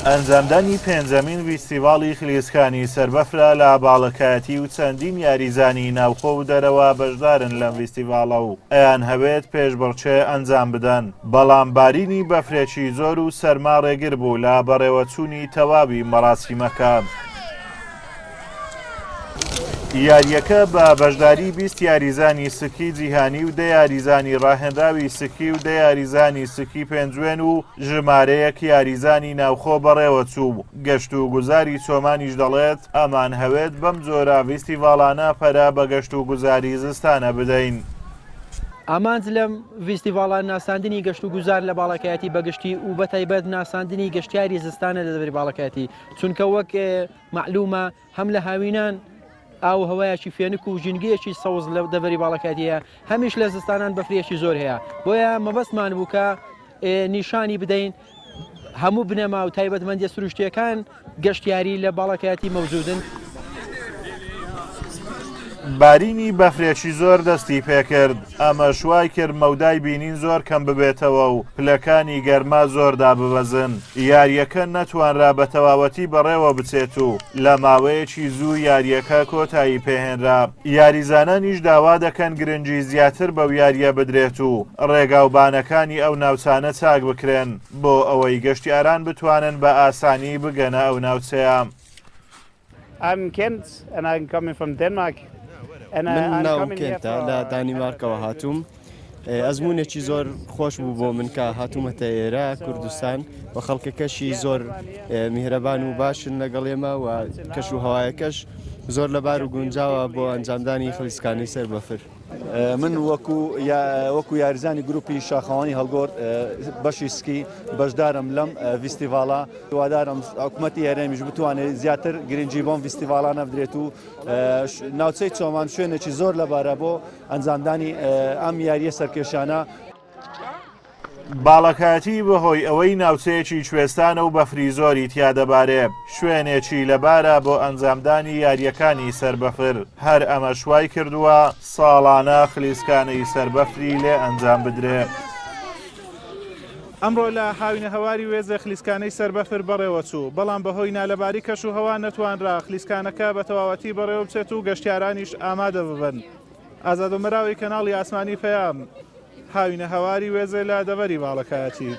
ئەنجامدانی پێنجەمین فیستیڤاڵی خلیسکانی سەربەفرە لە باڵەکایەتی و چەندین یاریزانی ناوخۆ و دەرەوە بەشدارن لەم فیستیڤاڵە و ئەیان هەوێت پێشبڕکێ ئەنجام بدەن، بەڵام بارینی بەفرێکی زۆر و سەرما ڕێگر بوو لە بەڕێوەچوونی تەواوی مەراسیمەکە. یاریەکە بە بەشداری 20 یاریزانی سکی جیهانی و 10 یاریزانی ڕاهێنراوی سکی و 10 یاریزانی سکی پێنجوێن و ژمارەیەک یاریزانی ناوخۆ بەڕێوەچوو. گەشت و گوزاری چۆمانیش دەڵێت ئەمان هەوێت بەم جۆرە فیستیڤاڵانە پەرە بە گەشت و گوزاری زستانە بدەین. ئامانج لەم فیستیڤاڵان ناساندنی گەشت و گوزار لە باڵەکایەتی بەگشتی و بەتایبەت ناساندنی گەشتیاری زستانە لە دەوری باڵەکایەتی، چونکە وەک معلومە هەم لە هاوینان ئاو هەوایەکی فێنک و ژینگەیەکی سەوز لە دەوری باڵەکاتیە، هەمیش لە زستانان بەفرێکی زۆر هەیە، بۆیە مەبەستمان بوو کە نیشانی بدەین هەموو بنەما و تایبەتمەندی سروشتیەکان گەشتیاری لە باڵەکایەتی مەوجودن. بارینی بەفرێکی زۆر دەستی پێکرد، ئەمە شوای کرد مەودای بینین زۆر کەم ببێتەوە و پلەکانی گەرما زۆردا ببەزن. یاریەکە نەتوانرا بە تەواوەتی بەڕێوە بچێت و لە ماوەیەکی زوو یاریەکە کۆتایی پێهێنرا. یاریزانانیش داوا دەکەن گرنگی زیاتر بەو یاریە بدرێت و ڕێگاوبانەکانی ئەو ناوچانە چاک بکرێن بۆ ئەوەی گەشتیاران بتوانن بە ئاسانی بگەنە ئەو ناوچەیە. I'm Kent and I'm coming from Denmark. من ناوم کێنتە لە دانیمارکەوە هاتووم. ئەزمونێکی زۆر خۆش بوو بۆ من کە هاتوومەتە ئێرە کوردستان و خەڵکەکەشی زۆر میهرەبان و باشن لەگەڵ ئێمە و کەش و هەوایەکەش زۆر لەبار و گونجاوە بۆ ئەنجامدانی خلیسکانی سەربەفر. من وەکو یاریزانی گروپی شاخەوانی هەڵگۆڕ بەشی سکی بەشدارم لەم فیستیڤاڵە. هیوادارم حکوومەتی هەرێمیش بتوانێت زیاتر گرنگی بۆم فیستیڤاڵانە بدرێت و ناوچەی چۆمان شوێنێکی زۆر لەبارە بۆ ئەنجامدانی ئەم یاریە سەرکێشانە. باڵەکایەتی بەهۆی ئەوەی ناوچەیەکی کوێستانە و بەفری زۆری تیا دەبارێ، شوێنێکی لەبارە بۆ ئەنجامدانی یاریەکانی سەربەفر. هەر ئەمە شوای کردووە ساڵانە خلیسکانەی سەربەفری لێ ئەنجام بدرێ. ئەمڕۆ لە هاوینە هەواری وێزە خلیسکانەی سەربەفر بەڕێوە چوو، بەڵام بەهۆی نالەباری کەش و هەوا نەتوانرا خلیسکانەکە بە تەواوەتی بەڕێوە بچێت و گەشتیارانیش ئامادە ببن. ئازادومەراوی کەناڵی ئاسمانی پەیام، هاوینە هەواری وێزە لە دەوەری باڵەکایەتی.